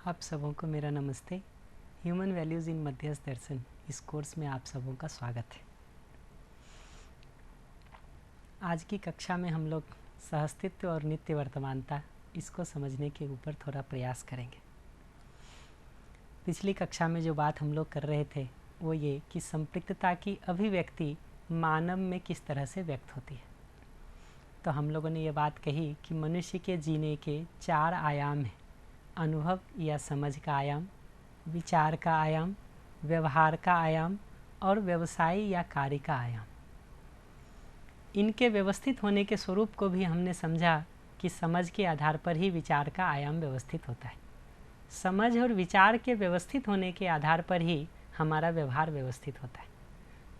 आप सबों को मेरा नमस्ते। ह्यूमन वैल्यूज़ इन मध्यस्थ दर्शन इस कोर्स में आप सबों का स्वागत है। आज की कक्षा में हम लोग सहअस्तित्व और नित्य वर्तमानता इसको समझने के ऊपर थोड़ा प्रयास करेंगे। पिछली कक्षा में जो बात हम लोग कर रहे थे वो ये कि संपृक्तता की अभिव्यक्ति मानव में किस तरह से व्यक्त होती है। तो हम लोगों ने ये बात कही कि मनुष्य के जीने के 4 आयाम हैं: अनुभव या समझ का आयाम, विचार का आयाम, व्यवहार का आयाम और व्यवसाय या कार्य का आयाम। इनके व्यवस्थित होने के स्वरूप को भी हमने समझा कि समझ के आधार पर ही विचार का आयाम व्यवस्थित होता है। समझ और विचार के व्यवस्थित होने के आधार पर ही हमारा व्यवहार व्यवस्थित होता है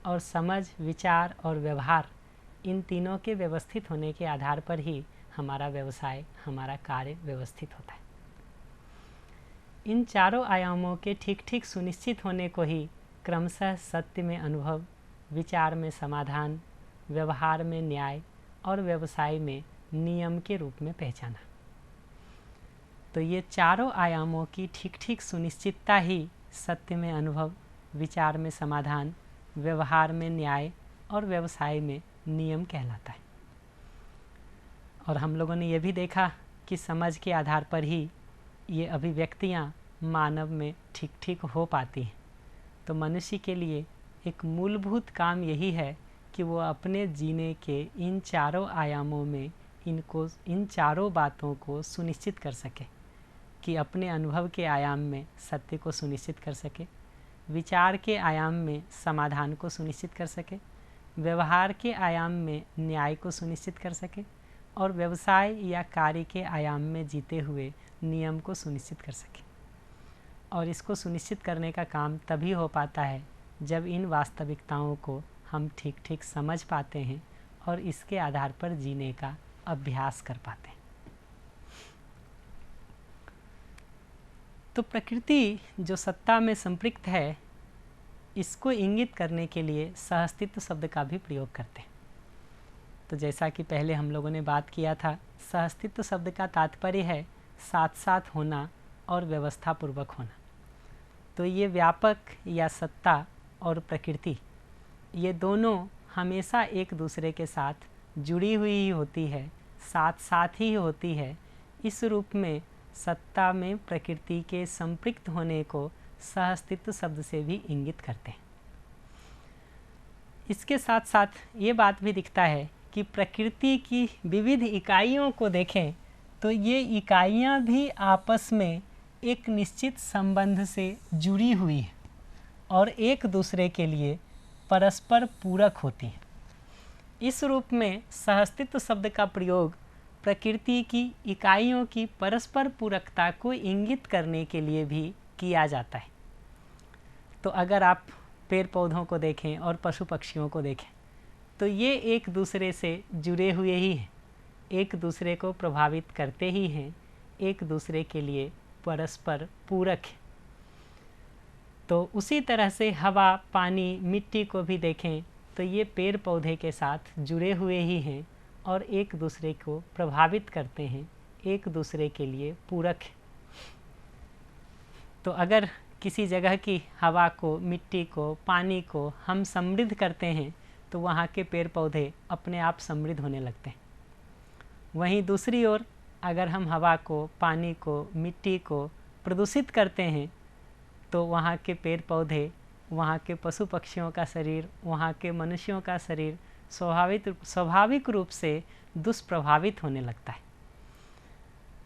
और समझ, विचार और व्यवहार इन तीनों के व्यवस्थित होने के आधार पर ही हमारा व्यवसाय, हमारा कार्य व्यवस्थित होता है। इन चारों आयामों के ठीक ठीक सुनिश्चित होने को ही क्रमशः सत्य में अनुभव, विचार में समाधान, व्यवहार में न्याय और व्यवसाय में नियम के रूप में पहचाना। तो ये चारों आयामों की ठीक ठीक सुनिश्चितता ही सत्य में अनुभव, विचार में समाधान, व्यवहार में न्याय और व्यवसाय में नियम कहलाता है। और हम लोगों ने यह भी देखा कि समझ के आधार पर ही ये अभिव्यक्तियाँ मानव में ठीक ठीक हो पाती हैं। तो मनुष्य के लिए एक मूलभूत काम यही है कि वो अपने जीने के इन चारों आयामों में इन चारों बातों को सुनिश्चित कर सके कि अपने अनुभव के आयाम में सत्य को सुनिश्चित कर सके, विचार के आयाम में समाधान को सुनिश्चित कर सके, व्यवहार के आयाम में न्याय को सुनिश्चित कर सके और व्यवसाय या कार्य के आयाम में जीते हुए नियम को सुनिश्चित कर सके। और इसको सुनिश्चित करने का काम तभी हो पाता है जब इन वास्तविकताओं को हम ठीक ठीक समझ पाते हैं और इसके आधार पर जीने का अभ्यास कर पाते हैं। तो प्रकृति जो सत्ता में संपृक्त है, इसको इंगित करने के लिए सहअस्तित्व शब्द का भी प्रयोग करते हैं। तो जैसा कि पहले हम लोगों ने बात किया था, सहअस्तित्व शब्द का तात्पर्य है साथ साथ होना और व्यवस्थापूर्वक होना। तो ये व्यापक या सत्ता और प्रकृति, ये दोनों हमेशा एक दूसरे के साथ जुड़ी हुई ही होती है, साथ साथ ही होती है। इस रूप में सत्ता में प्रकृति के संपृक्त होने को सहअस्तित्व शब्द से भी इंगित करते हैं। इसके साथ साथ ये बात भी दिखता है कि प्रकृति की विविध इकाइयों को देखें तो ये इकाइयाँ भी आपस में एक निश्चित संबंध से जुड़ी हुई हैं और एक दूसरे के लिए परस्पर पूरक होती हैं। इस रूप में सहअस्तित्व शब्द का प्रयोग प्रकृति की इकाइयों की परस्पर पूरकता को इंगित करने के लिए भी किया जाता है। तो अगर आप पेड़ पौधों को देखें और पशु पक्षियों को देखें तो ये एक दूसरे से जुड़े हुए ही हैं, एक दूसरे को प्रभावित करते ही हैं, एक दूसरे के लिए परस्पर पूरक है। तो उसी तरह से हवा, पानी, मिट्टी को भी देखें तो ये पेड़ पौधे के साथ जुड़े हुए ही हैं और एक दूसरे को प्रभावित करते हैं, एक दूसरे के लिए पूरक है। तो अगर किसी जगह की हवा को, मिट्टी को, पानी को हम समृद्ध करते हैं तो वहाँ के पेड़ पौधे अपने आप समृद्ध होने लगते हैं। वहीं दूसरी ओर अगर हम हवा को, पानी को, मिट्टी को प्रदूषित करते हैं तो वहाँ के पेड़ पौधे, वहाँ के पशु पक्षियों का शरीर, वहाँ के मनुष्यों का शरीर स्वाभाविक रूप से दुष्प्रभावित होने लगता है।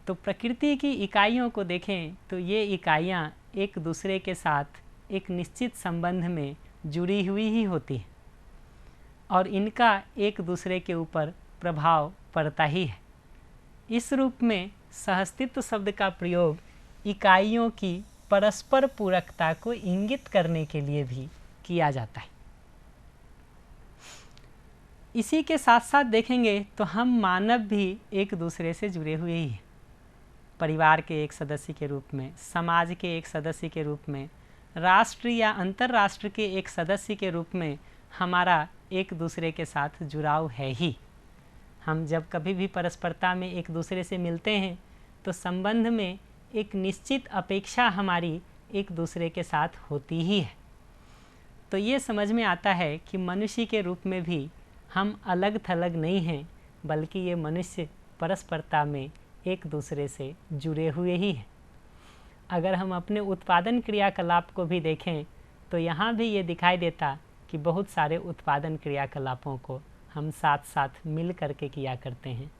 तो प्रकृति की इकाइयों को देखें तो ये इकाइयाँ एक दूसरे के साथ एक निश्चित संबंध में जुड़ी हुई ही होती हैं और इनका एक दूसरे के ऊपर प्रभाव पड़ता ही है। इस रूप में सहअस्तित्व शब्द का प्रयोग इकाइयों की परस्पर पूरकता को इंगित करने के लिए भी किया जाता है। इसी के साथ साथ देखेंगे तो हम मानव भी एक दूसरे से जुड़े हुए ही हैं। परिवार के एक सदस्य के रूप में, समाज के एक सदस्य के रूप में, राष्ट्र या अंतर्राष्ट्र के एक सदस्य के रूप में हमारा एक दूसरे के साथ जुड़ाव है ही। हम जब कभी भी परस्परता में एक दूसरे से मिलते हैं तो संबंध में एक निश्चित अपेक्षा हमारी एक दूसरे के साथ होती ही है। तो ये समझ में आता है कि मनुष्य के रूप में भी हम अलग थलग नहीं हैं, बल्कि ये मनुष्य परस्परता में एक दूसरे से जुड़े हुए ही हैं। अगर हम अपने उत्पादन क्रियाकलाप को भी देखें तो यहाँ भी ये दिखाई देता कि बहुत सारे उत्पादन क्रियाकलापों को हम साथ साथ मिल करके किया करते हैं,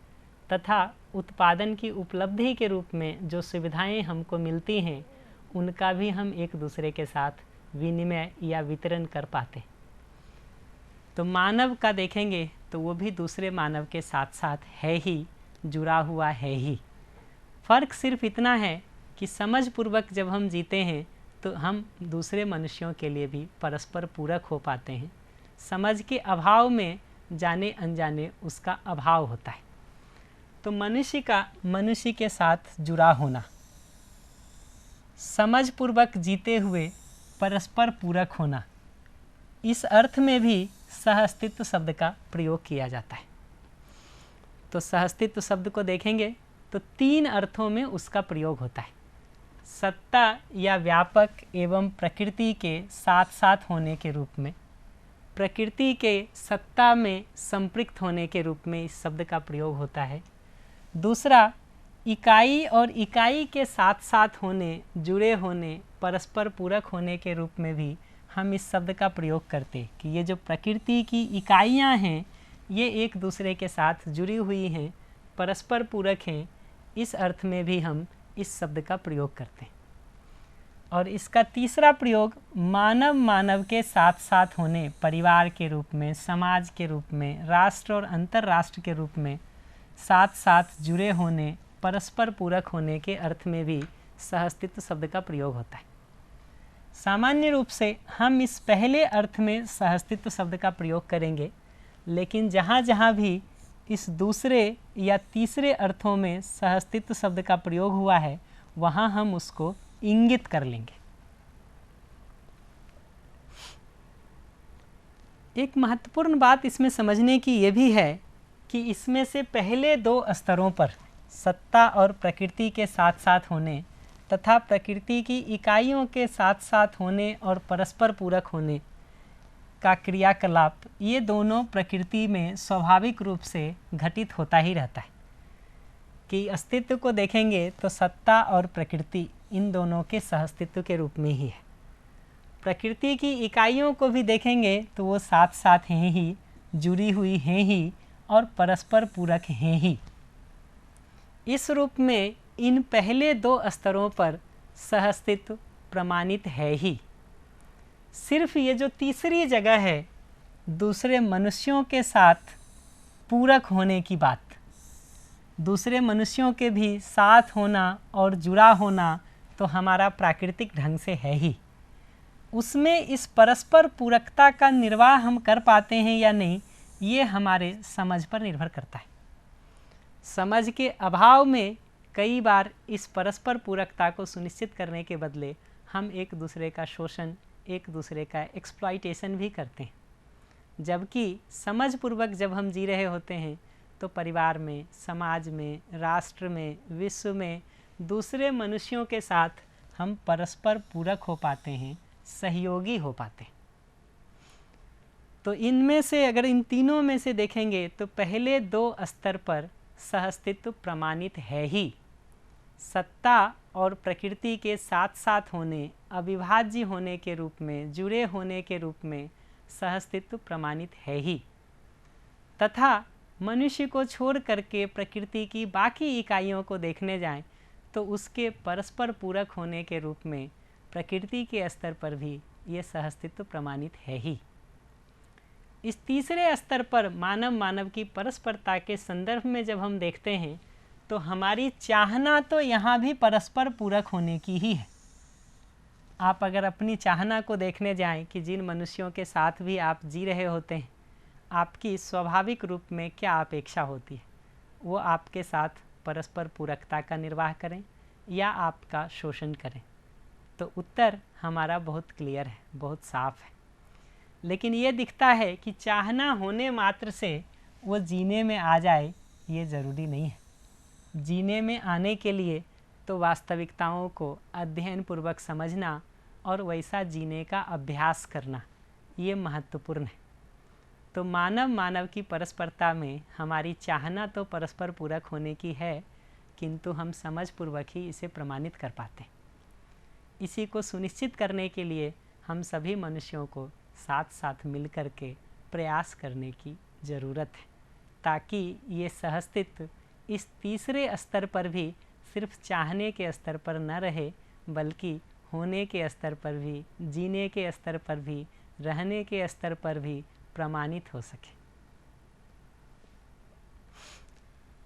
तथा उत्पादन की उपलब्धि के रूप में जो सुविधाएं हमको मिलती हैं उनका भी हम एक दूसरे के साथ विनिमय या वितरण कर पाते। तो मानव का देखेंगे तो वो भी दूसरे मानव के साथ साथ है ही, जुड़ा हुआ है ही। फ़र्क सिर्फ इतना है कि समझपूर्वक जब हम जीते हैं तो हम दूसरे मनुष्यों के लिए भी परस्पर पूरक हो पाते हैं। समझ के अभाव में जाने अनजाने उसका अभाव होता है। तो मनुष्य का मनुष्य के साथ जुड़ा होना, समझपूर्वक जीते हुए परस्पर पूरक होना, इस अर्थ में भी सहअस्तित्व शब्द का प्रयोग किया जाता है। तो सहअस्तित्व शब्द को देखेंगे तो 3 अर्थों में उसका प्रयोग होता है। सत्ता या व्यापक एवं प्रकृति के साथ साथ होने के रूप में, प्रकृति के सत्ता में संपृक्त होने के रूप में इस शब्द का प्रयोग होता है। दूसरा, इकाई और इकाई के साथ साथ होने, जुड़े होने, परस्पर पूरक होने के रूप में भी हम इस शब्द का प्रयोग करते कि ये जो प्रकृति की इकाइयाँ हैं ये एक दूसरे के साथ जुड़ी हुई हैं, परस्पर पूरक हैं। इस अर्थ में भी हम इस शब्द का प्रयोग करते हैं। और इसका तीसरा प्रयोग मानव मानव के साथ साथ होने, परिवार के रूप में, समाज के रूप में, राष्ट्र और अंतर्राष्ट्र के रूप में साथ साथ जुड़े होने, परस्पर पूरक होने के अर्थ में भी सहअस्तित्व शब्द का प्रयोग होता है। सामान्य रूप से हम इस पहले अर्थ में सहअस्तित्व शब्द का प्रयोग करेंगे, लेकिन जहाँ जहाँ भी इस दूसरे या तीसरे अर्थों में सहअस्तित्व शब्द का प्रयोग हुआ है वहाँ हम उसको इंगित कर लेंगे। एक महत्वपूर्ण बात इसमें समझने की ये भी है कि इसमें से पहले 2 स्तरों पर, सत्ता और प्रकृति के साथ साथ होने तथा प्रकृति की इकाइयों के साथ साथ होने और परस्पर पूरक होने का क्रियाकलाप, ये दोनों प्रकृति में स्वाभाविक रूप से घटित होता ही रहता है। कि अस्तित्व को देखेंगे तो सत्ता और प्रकृति इन दोनों के सहअस्तित्व के रूप में ही है। प्रकृति की इकाइयों को भी देखेंगे तो वो साथ साथ हैं ही, जुड़ी हुई हैं ही और परस्पर पूरक हैं ही। इस रूप में इन पहले 2 स्तरों पर सहअस्तित्व प्रमाणित है ही। सिर्फ ये जो तीसरी जगह है, दूसरे मनुष्यों के साथ पूरक होने की बात, दूसरे मनुष्यों के भी साथ होना और जुड़ा होना तो हमारा प्राकृतिक ढंग से है ही। उसमें इस परस्पर पूरकता का निर्वाह हम कर पाते हैं या नहीं, ये हमारे समझ पर निर्भर करता है। समझ के अभाव में कई बार इस परस्पर पूरकता को सुनिश्चित करने के बदले हम एक दूसरे का शोषण, एक दूसरे का एक्सप्लॉइटेशन भी करते हैं। जबकि समझपूर्वक जब हम जी रहे होते हैं तो परिवार में, समाज में, राष्ट्र में, विश्व में दूसरे मनुष्यों के साथ हम परस्पर पूरक हो पाते हैं, सहयोगी हो पाते हैं। तो इनमें से अगर इन तीनों में से देखेंगे तो पहले 2 स्तर पर सहअस्तित्व प्रमाणित है ही। सत्ता और प्रकृति के साथ साथ होने, अविभाज्य होने के रूप में, जुड़े होने के रूप में सहअस्तित्व प्रमाणित है ही। तथा मनुष्य को छोड़ करके प्रकृति की बाकी इकाइयों को देखने जाएं तो उसके परस्पर पूरक होने के रूप में प्रकृति के स्तर पर भी ये सहअस्तित्व प्रमाणित है ही। इस तीसरे स्तर पर मानव मानव की परस्परता के संदर्भ में जब हम देखते हैं तो हमारी चाहना तो यहाँ भी परस्पर पूरक होने की ही है। आप अगर अपनी चाहना को देखने जाएं कि जिन मनुष्यों के साथ भी आप जी रहे होते हैं, आपकी स्वाभाविक रूप में क्या अपेक्षा होती है, वो आपके साथ परस्पर पूरकता का निर्वाह करें या आपका शोषण करें। तो उत्तर हमारा बहुत क्लियर है, बहुत साफ है। लेकिन ये दिखता है कि चाहना होने मात्र से वो जीने में आ जाए, ये ज़रूरी नहीं है। जीने में आने के लिए तो वास्तविकताओं को अध्ययन पूर्वक समझना और वैसा जीने का अभ्यास करना ये महत्वपूर्ण है। तो मानव की परस्परता में हमारी चाहना तो परस्पर पूरक होने की है, किंतु हम समझ पूर्वक ही इसे प्रमाणित कर पाते हैं। इसी को सुनिश्चित करने के लिए हम सभी मनुष्यों को साथ साथ मिलकर के प्रयास करने की ज़रूरत है, ताकि ये सहअस्तित्व इस तीसरे स्तर पर भी सिर्फ चाहने के स्तर पर न रहे, बल्कि होने के स्तर पर भी, जीने के स्तर पर भी, रहने के स्तर पर भी प्रमाणित हो सके।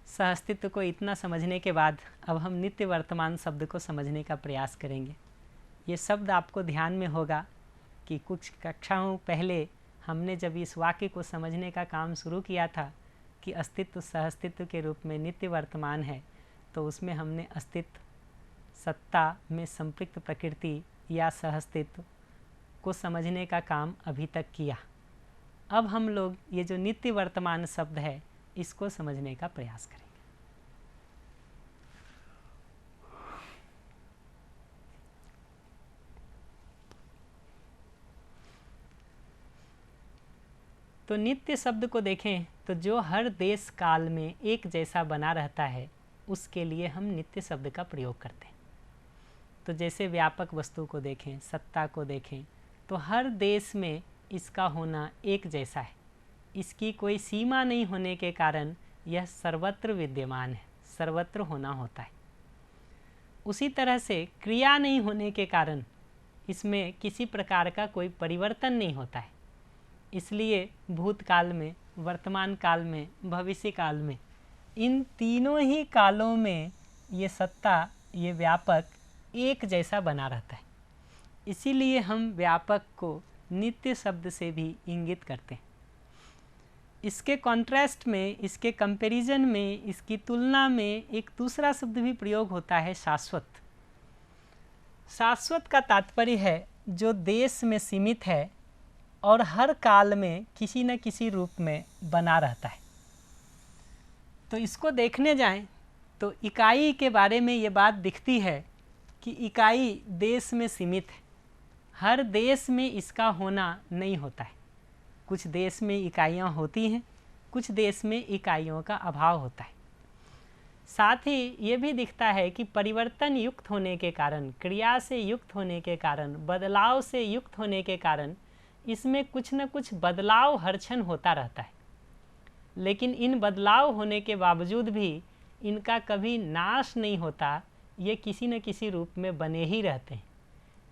सहअस्तित्व को इतना समझने के बाद अब हम नित्य वर्तमान शब्द को समझने का प्रयास करेंगे। ये शब्द आपको ध्यान में होगा कि कुछ कक्षाओं पहले हमने जब इस वाक्य को समझने का काम शुरू किया था कि अस्तित्व सहअस्तित्व के रूप में नित्य वर्तमान है, तो उसमें हमने अस्तित्व, सत्ता में संपृक्त प्रकृति या सहअस्तित्व को समझने का काम अभी तक किया। अब हम लोग ये जो नित्य वर्तमान शब्द है इसको समझने का प्रयास करेंगे। तो नित्य शब्द को देखें तो जो हर देश काल में एक जैसा बना रहता है उसके लिए हम नित्य शब्द का प्रयोग करते हैं। तो जैसे व्यापक वस्तु को देखें, सत्ता को देखें, तो हर देश में इसका होना एक जैसा है। इसकी कोई सीमा नहीं होने के कारण यह सर्वत्र विद्यमान है, सर्वत्र होना होता है। उसी तरह से क्रिया नहीं होने के कारण इसमें किसी प्रकार का कोई परिवर्तन नहीं होता है। इसलिए भूतकाल में, वर्तमान काल में, भविष्य काल में, इन तीनों ही कालों में ये सत्ता, ये व्यापक एक जैसा बना रहता है। इसीलिए हम व्यापक को नित्य शब्द से भी इंगित करते हैं। इसके कॉन्ट्रास्ट में, इसके कंपैरिजन में, इसकी तुलना में एक दूसरा शब्द भी प्रयोग होता है, शाश्वत। शाश्वत का तात्पर्य है जो देश में सीमित है और हर काल में किसी न किसी रूप में बना रहता है। तो इसको देखने जाएं तो इकाई के बारे में ये बात दिखती है कि इकाई देश में सीमित है, हर देश में इसका होना नहीं होता है। कुछ देश में इकाइयाँ होती हैं, कुछ देश में इकाइयों का अभाव होता है। साथ ही ये भी दिखता है कि परिवर्तन युक्त होने के कारण, क्रिया से युक्त होने के कारण, बदलाव से युक्त होने के कारण इसमें कुछ न कुछ बदलाव हर क्षण होता रहता है। लेकिन इन बदलाव होने के बावजूद भी इनका कभी नाश नहीं होता, ये किसी न किसी रूप में बने ही रहते हैं।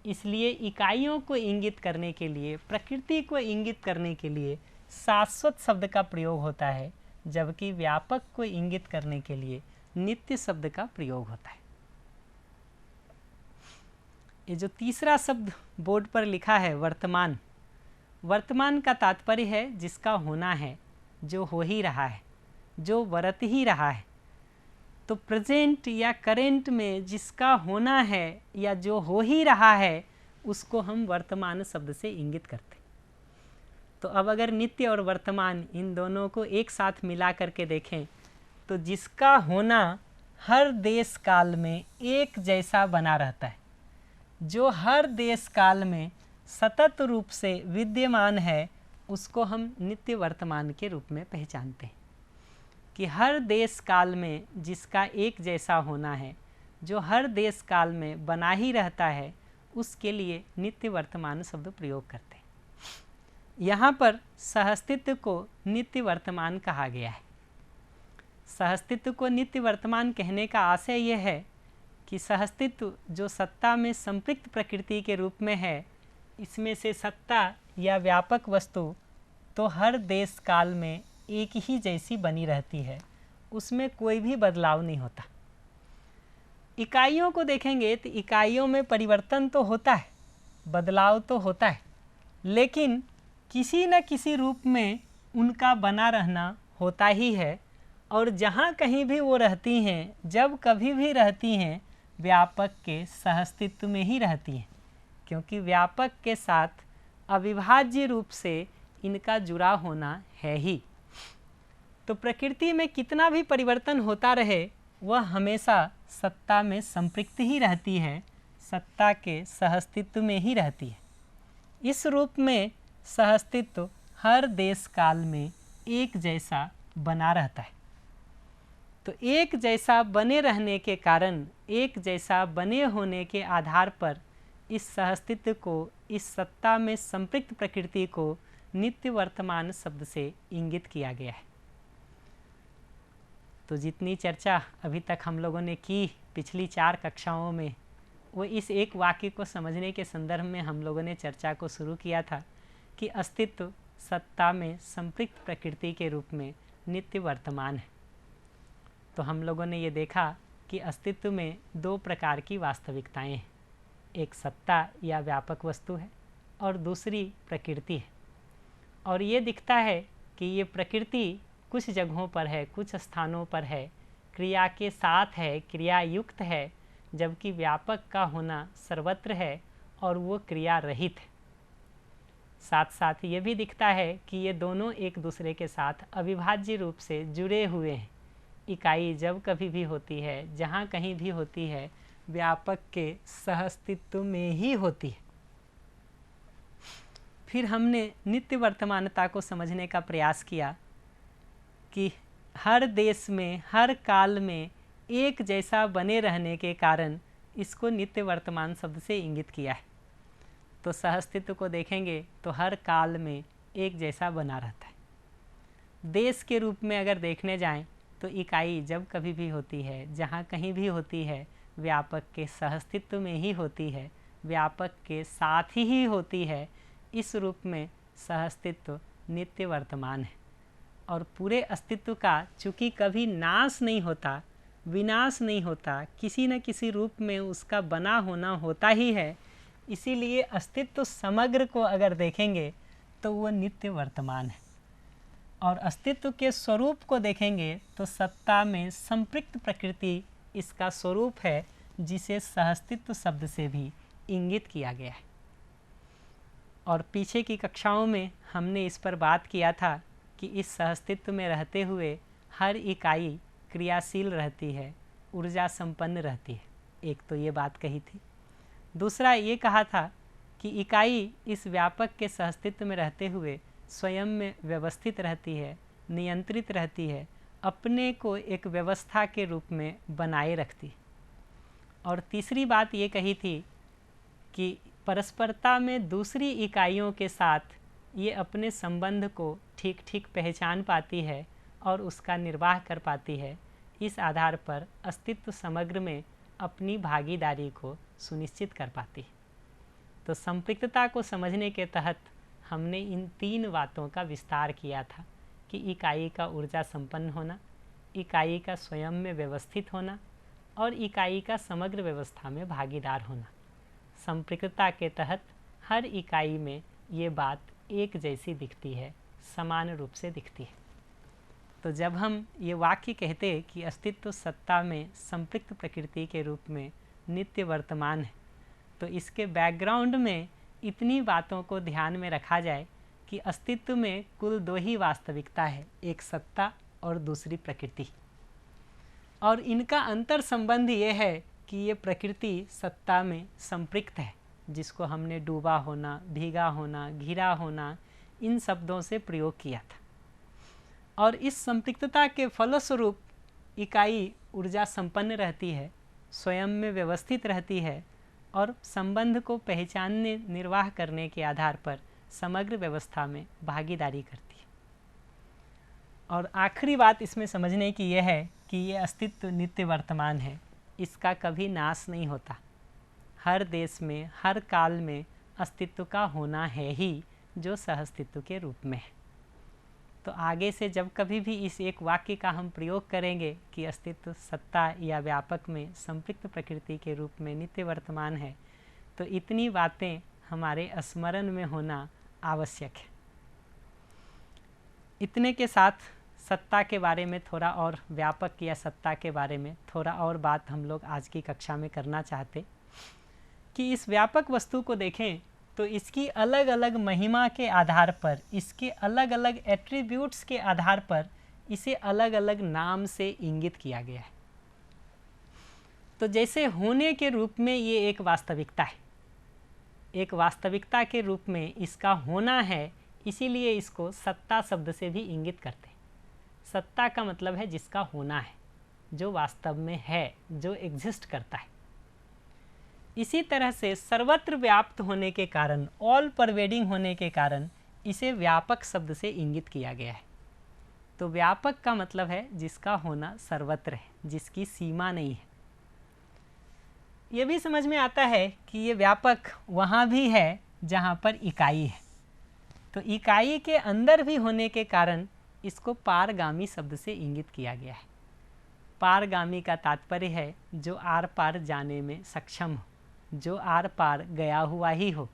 इसलिए इकाइयों को इंगित करने के लिए, प्रकृति को इंगित करने के लिए शाश्वत शब्द का प्रयोग होता है, जबकि व्यापक को इंगित करने के लिए नित्य शब्द का प्रयोग होता है। ये जो तीसरा शब्द बोर्ड पर लिखा है, वर्तमान, वर्तमान का तात्पर्य है जिसका होना है, जो हो ही रहा है, जो वर्त ही रहा है। तो प्रेजेंट या करेंट में जिसका होना है या जो हो ही रहा है उसको हम वर्तमान शब्द से इंगित करते हैं। तो अब अगर नित्य और वर्तमान इन दोनों को एक साथ मिला करके देखें तो जिसका होना हर देश काल में एक जैसा बना रहता है, जो हर देश काल में सतत रूप से विद्यमान है, उसको हम नित्य वर्तमान के रूप में पहचानते हैं। कि हर देश काल में जिसका एक जैसा होना है, जो हर देश काल में बना ही रहता है, उसके लिए नित्य वर्तमान शब्द प्रयोग करते हैं। यहाँ पर सहअस्तित्व को नित्य वर्तमान कहा गया है। सहअस्तित्व को नित्य वर्तमान कहने का आशय यह है कि सहअस्तित्व जो सत्ता में संपृक्त प्रकृति के रूप में है, इसमें से सत्ता या व्यापक वस्तु तो हर देश काल में एक ही जैसी बनी रहती है, उसमें कोई भी बदलाव नहीं होता। इकाइयों को देखेंगे तो इकाइयों में परिवर्तन तो होता है, बदलाव तो होता है, लेकिन किसी न किसी रूप में उनका बना रहना होता ही है। और जहाँ कहीं भी वो रहती हैं, जब कभी भी रहती हैं, व्यापक के सहअस्तित्व में ही रहती हैं, क्योंकि व्यापक के साथ अविभाज्य रूप से इनका जुड़ा होना है ही। तो प्रकृति में कितना भी परिवर्तन होता रहे, वह हमेशा सत्ता में संपृक्त ही रहती है, सत्ता के सहअस्तित्व में ही रहती है। इस रूप में सहअस्तित्व हर देश काल में एक जैसा बना रहता है। तो एक जैसा बने रहने के कारण, एक जैसा बने होने के आधार पर इस सहअस्तित्व को, इस सत्ता में संपृक्त प्रकृति को नित्य वर्तमान शब्द से इंगित किया गया है। तो जितनी चर्चा अभी तक हम लोगों ने की पिछली 4 कक्षाओं में, वो इस एक वाक्य को समझने के संदर्भ में हम लोगों ने चर्चा को शुरू किया था कि अस्तित्व सत्ता में संपृक्त प्रकृति के रूप में नित्य वर्तमान है। तो हम लोगों ने ये देखा कि अस्तित्व में 2 प्रकार की वास्तविकताएं हैं, एक सत्ता या व्यापक वस्तु है और दूसरी प्रकृति है। और ये दिखता है कि ये प्रकृति कुछ जगहों पर है, कुछ स्थानों पर है, क्रिया के साथ है, क्रिया युक्त है, जबकि व्यापक का होना सर्वत्र है और वो क्रिया रहित है। साथ साथ ये भी दिखता है कि ये दोनों एक दूसरे के साथ अविभाज्य रूप से जुड़े हुए हैं। इकाई जब कभी भी होती है, जहाँ कहीं भी होती है, व्यापक के सहअस्तित्व में ही होती है। फिर हमने नित्य वर्तमानता को समझने का प्रयास किया कि हर देश में, हर काल में एक जैसा बने रहने के कारण इसको नित्य वर्तमान शब्द से इंगित किया है। तो सहअस्तित्व को देखेंगे तो हर काल में एक जैसा बना रहता है। देश के रूप में अगर देखने जाएं तो इकाई जब कभी भी होती है, जहाँ कहीं भी होती है, व्यापक के सहअस्तित्व में ही होती है, व्यापक के साथ ही होती है। इस रूप में सहअस्तित्व नित्य वर्तमान है और पूरे अस्तित्व का चूँकि कभी नाश नहीं होता, विनाश नहीं होता, किसी न किसी रूप में उसका बना होना होता ही है, इसीलिए अस्तित्व समग्र को अगर देखेंगे तो वह नित्य वर्तमान है। और अस्तित्व के स्वरूप को देखेंगे तो सत्ता में संपृक्त प्रकृति इसका स्वरूप है, जिसे सहअस्तित्व शब्द से भी इंगित किया गया है। और पीछे की कक्षाओं में हमने इस पर बात किया था कि इस सहअस्तित्व में रहते हुए हर इकाई क्रियाशील रहती है, ऊर्जा संपन्न रहती है। एक तो ये बात कही थी। दूसरा ये कहा था कि इकाई इस व्यापक के सहअस्तित्व में रहते हुए स्वयं में व्यवस्थित रहती है, नियंत्रित रहती है, अपने को एक व्यवस्था के रूप में बनाए रखती है। और तीसरी बात ये कही थी कि परस्परता में दूसरी इकाइयों के साथ ये अपने संबंध को ठीक ठीक पहचान पाती है और उसका निर्वाह कर पाती है। इस आधार पर अस्तित्व समग्र में अपनी भागीदारी को सुनिश्चित कर पाती है। तो संपृक्तता को समझने के तहत हमने इन 3 बातों का विस्तार किया था कि इकाई का ऊर्जा संपन्न होना, इकाई का स्वयं में व्यवस्थित होना और इकाई का समग्र व्यवस्था में भागीदार होना। संपृक्तता के तहत हर इकाई में ये बात एक जैसी दिखती है, समान रूप से दिखती है। तो जब हम ये वाक्य कहते कि अस्तित्व सत्ता में संपृक्त प्रकृति के रूप में नित्य वर्तमान है, तो इसके बैकग्राउंड में इतनी बातों को ध्यान में रखा जाए कि अस्तित्व में कुल 2 ही वास्तविकता है, एक सत्ता और दूसरी प्रकृति। और इनका अंतर संबंध ये है कि ये प्रकृति सत्ता में संपृक्त है, जिसको हमने डूबा होना, भीगा होना, घिरा होना इन शब्दों से प्रयोग किया था। और इस संपृक्तता के फलस्वरूप इकाई ऊर्जा संपन्न रहती है, स्वयं में व्यवस्थित रहती है और संबंध को पहचानने, निर्वाह करने के आधार पर समग्र व्यवस्था में भागीदारी करती है। और आखिरी बात इसमें समझने की यह है कि ये अस्तित्व नित्य वर्तमान है, इसका कभी नाश नहीं होता। हर देश में, हर काल में अस्तित्व का होना है ही, जो सहअस्तित्व के रूप में है। तो आगे से जब कभी भी इस एक वाक्य का हम प्रयोग करेंगे कि अस्तित्व सत्ता या व्यापक में संपृक्त प्रकृति के रूप में नित्य वर्तमान है, तो इतनी बातें हमारे स्मरण में होना आवश्यक है। इतने के साथ सत्ता के बारे में थोड़ा और, व्यापक या सत्ता के बारे में थोड़ा और बात हम लोग आज की कक्षा में करना चाहते कि इस व्यापक वस्तु को देखें तो इसकी अलग अलग महिमा के आधार पर, इसके अलग अलग एट्रीब्यूट्स के आधार पर इसे अलग अलग नाम से इंगित किया गया है। तो जैसे होने के रूप में ये एक वास्तविकता है, एक वास्तविकता के रूप में इसका होना है, इसीलिए इसको सत्ता शब्द से भी इंगित करते हैं। सत्ता का मतलब है जिसका होना है, जो वास्तव में है, जो एग्जिस्ट करता है। इसी तरह से सर्वत्र व्याप्त होने के कारण, ऑल परवेडिंग होने के कारण इसे व्यापक शब्द से इंगित किया गया है। तो व्यापक का मतलब है जिसका होना सर्वत्र है, जिसकी सीमा नहीं है। ये भी समझ में आता है कि ये व्यापक वहाँ भी है जहाँ पर इकाई है। तो इकाई के अंदर भी होने के कारण इसको पारगामी शब्द से इंगित किया गया है। पारगामी का तात्पर्य है जो आर पार जाने में सक्षम हो, जो आर पार गया हुआ ही हो।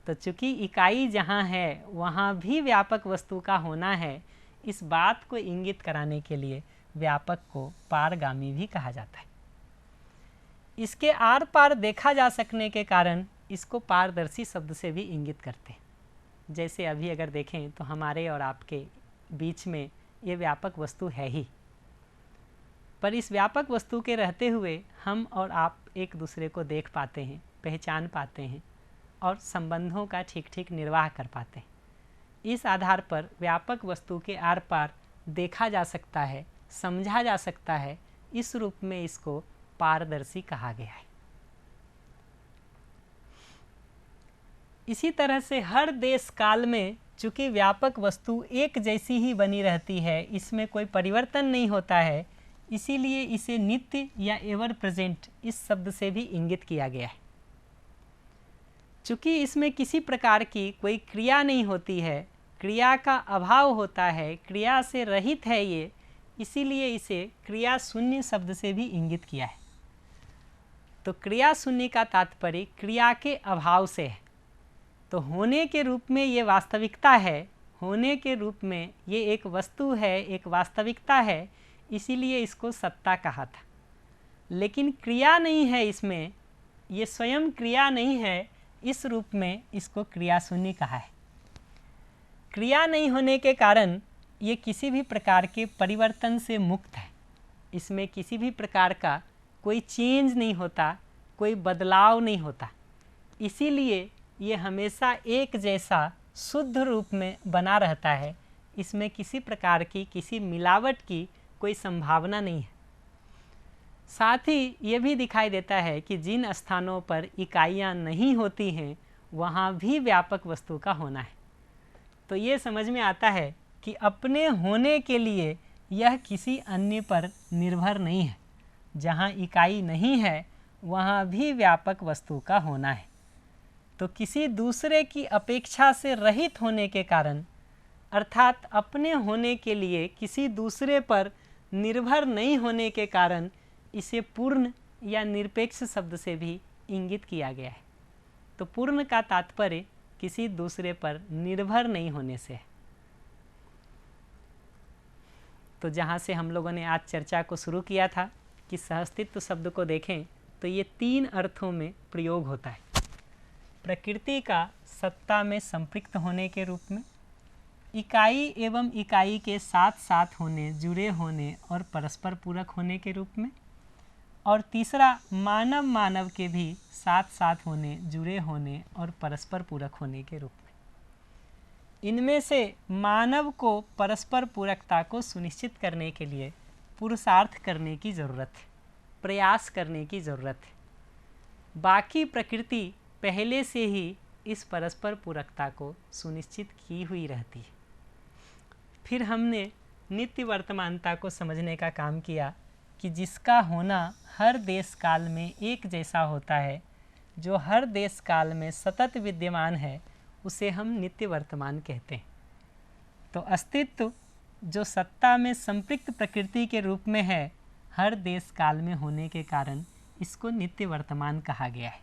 तो चूंकि इकाई जहाँ है वहाँ भी व्यापक वस्तु का होना है, इस बात को इंगित कराने के लिए व्यापक को पारगामी भी कहा जाता है। इसके आर पार देखा जा सकने के कारण इसको पारदर्शी शब्द से भी इंगित करते हैं। जैसे अभी अगर देखें तो हमारे और आपके बीच में ये व्यापक वस्तु है ही, पर इस व्यापक वस्तु के रहते हुए हम और आप एक दूसरे को देख पाते हैं, पहचान पाते हैं और संबंधों का ठीक ठीक निर्वाह कर पाते हैं। इस आधार पर व्यापक वस्तु के आर पार देखा जा सकता है, समझा जा सकता है। इस रूप में इसको पारदर्शी कहा गया है। इसी तरह से हर देश काल में चूंकि व्यापक वस्तु एक जैसी ही बनी रहती है, इसमें कोई परिवर्तन नहीं होता है, इसीलिए इसे नित्य या एवर प्रेजेंट इस शब्द से भी इंगित किया गया है। चूंकि इसमें किसी प्रकार की कोई क्रिया नहीं होती है, क्रिया का अभाव होता है, क्रिया से रहित है ये, इसीलिए इसे क्रिया शून्य शब्द से भी इंगित किया है। तो क्रिया शून्य का तात्पर्य क्रिया के अभाव से है। तो होने के रूप में ये वास्तविकता है, होने के रूप में ये एक वस्तु है, एक वास्तविकता है, इसीलिए इसको सत्ता कहा था। लेकिन क्रिया नहीं है इसमें, ये स्वयं क्रिया नहीं है, इस रूप में इसको क्रिया शून्य कहा है। क्रिया नहीं होने के कारण ये किसी भी प्रकार के परिवर्तन से मुक्त है। इसमें किसी भी प्रकार का कोई चेंज नहीं होता, कोई बदलाव नहीं होता, इसीलिए ये हमेशा एक जैसा शुद्ध रूप में बना रहता है। इसमें किसी प्रकार की, किसी मिलावट की कोई संभावना नहीं है। साथ ही ये भी दिखाई देता है कि जिन स्थानों पर इकाइयाँ नहीं होती हैं वहाँ भी व्यापक वस्तु का होना है। तो ये समझ में आता है कि अपने होने के लिए यह किसी अन्य पर निर्भर नहीं है। जहाँ इकाई नहीं है वहाँ भी व्यापक वस्तु का होना है। तो किसी दूसरे की अपेक्षा से रहित होने के कारण, अर्थात अपने होने के लिए किसी दूसरे पर निर्भर नहीं होने के कारण इसे पूर्ण या निरपेक्ष शब्द से भी इंगित किया गया है। तो पूर्ण का तात्पर्य किसी दूसरे पर निर्भर नहीं होने से है। तो जहाँ से हम लोगों ने आज चर्चा को शुरू किया था कि सहअस्तित्व शब्द को देखें तो ये तीन अर्थों में प्रयोग होता है। प्रकृति का सत्ता में संपृक्त होने के रूप में, इकाई एवं इकाई के साथ साथ होने, जुड़े होने और परस्पर पूरक होने के रूप में, और तीसरा मानव मानव के भी साथ साथ होने, जुड़े होने और परस्पर पूरक होने के रूप में। इनमें से मानव को परस्पर पूरकता को सुनिश्चित करने के लिए पुरुषार्थ करने की ज़रूरत है, प्रयास करने की ज़रूरत है। बाकी प्रकृति पहले से ही इस परस्पर पूरकता को सुनिश्चित की हुई रहती है। फिर हमने नित्य वर्तमानता को समझने का काम किया कि जिसका होना हर देश काल में एक जैसा होता है, जो हर देश काल में सतत विद्यमान है, उसे हम नित्य वर्तमान कहते हैं। तो अस्तित्व जो सत्ता में संपृक्त प्रकृति के रूप में है, हर देश काल में होने के कारण इसको नित्य वर्तमान कहा गया है।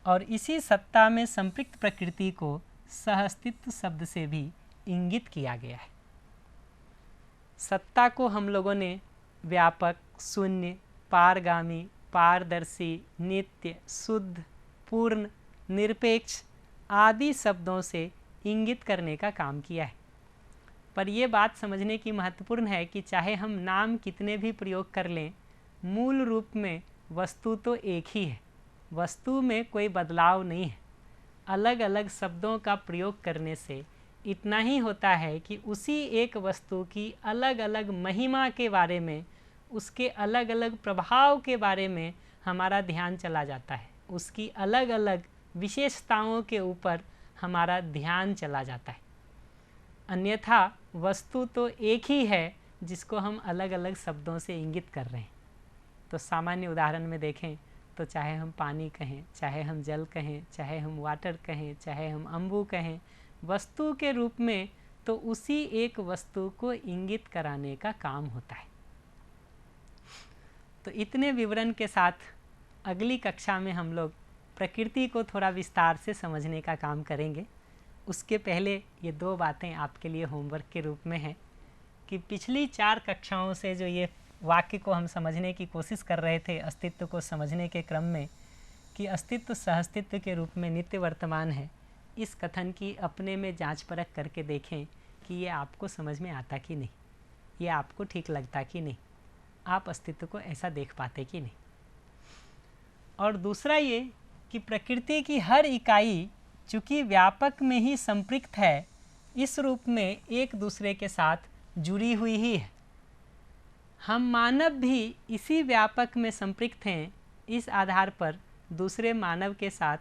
और इसी सत्ता में संपृक्त प्रकृति को सहअस्तित्व शब्द से भी इंगित किया गया है। सत्ता को हम लोगों ने व्यापक, शून्य, पारगामी, पारदर्शी, नित्य, शुद्ध, पूर्ण, निरपेक्ष आदि शब्दों से इंगित करने का काम किया है। पर यह बात समझने की महत्वपूर्ण है कि चाहे हम नाम कितने भी प्रयोग कर लें, मूल रूप में वस्तु तो एक ही है, वस्तु में कोई बदलाव नहीं है। अलग अलग शब्दों का प्रयोग करने से इतना ही होता है कि उसी एक वस्तु की अलग अलग महिमा के बारे में, उसके अलग अलग प्रभाव के बारे में हमारा ध्यान चला जाता है, उसकी अलग अलग विशेषताओं के ऊपर हमारा ध्यान चला जाता है। अन्यथा वस्तु तो एक ही है जिसको हम अलग अलग शब्दों से इंगित कर रहे हैं। तो सामान्य उदाहरण में देखें तो चाहे हम पानी कहें, चाहे हम जल कहें, चाहे हम वाटर कहें, चाहे हम अम्बु कहें, वस्तु के रूप में तो उसी एक वस्तु को इंगित कराने का काम होता है। तो इतने विवरण के साथ अगली कक्षा में हम लोग प्रकृति को थोड़ा विस्तार से समझने का काम करेंगे। उसके पहले ये 2 बातें आपके लिए होमवर्क के रूप में हैं कि पिछली 4 कक्षाओं से जो ये वाक्य को हम समझने की कोशिश कर रहे थे अस्तित्व को समझने के क्रम में, कि अस्तित्व सहअस्तित्व के रूप में नित्य वर्तमान है, इस कथन की अपने में जांच परख करके देखें कि ये आपको समझ में आता कि नहीं, ये आपको ठीक लगता कि नहीं, आप अस्तित्व को ऐसा देख पाते कि नहीं। और दूसरा ये कि प्रकृति की हर इकाई चूँकि व्यापक में ही संपृक्त है, इस रूप में एक दूसरे के साथ जुड़ी हुई ही है। हम मानव भी इसी व्यापक में संपृक्त हैं। इस आधार पर दूसरे मानव के साथ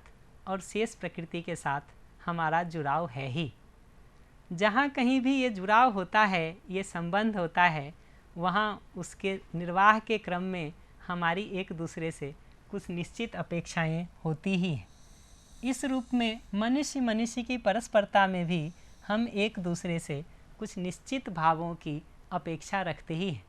और शेष प्रकृति के साथ हमारा जुड़ाव है ही। जहाँ कहीं भी ये जुड़ाव होता है, ये संबंध होता है, वहाँ उसके निर्वाह के क्रम में हमारी एक दूसरे से कुछ निश्चित अपेक्षाएं होती ही हैं। इस रूप में मनुष्य की परस्परता में भी हम एक दूसरे से कुछ निश्चित भावों की अपेक्षा रखते ही हैं।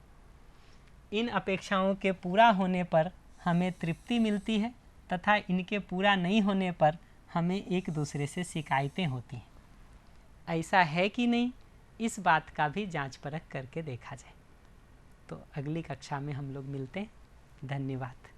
इन अपेक्षाओं के पूरा होने पर हमें तृप्ति मिलती है तथा इनके पूरा नहीं होने पर हमें एक दूसरे से शिकायतें होती हैं। ऐसा है कि नहीं, इस बात का भी जांच परख करके देखा जाए। तो अगली कक्षा में हम लोग मिलते हैं। धन्यवाद।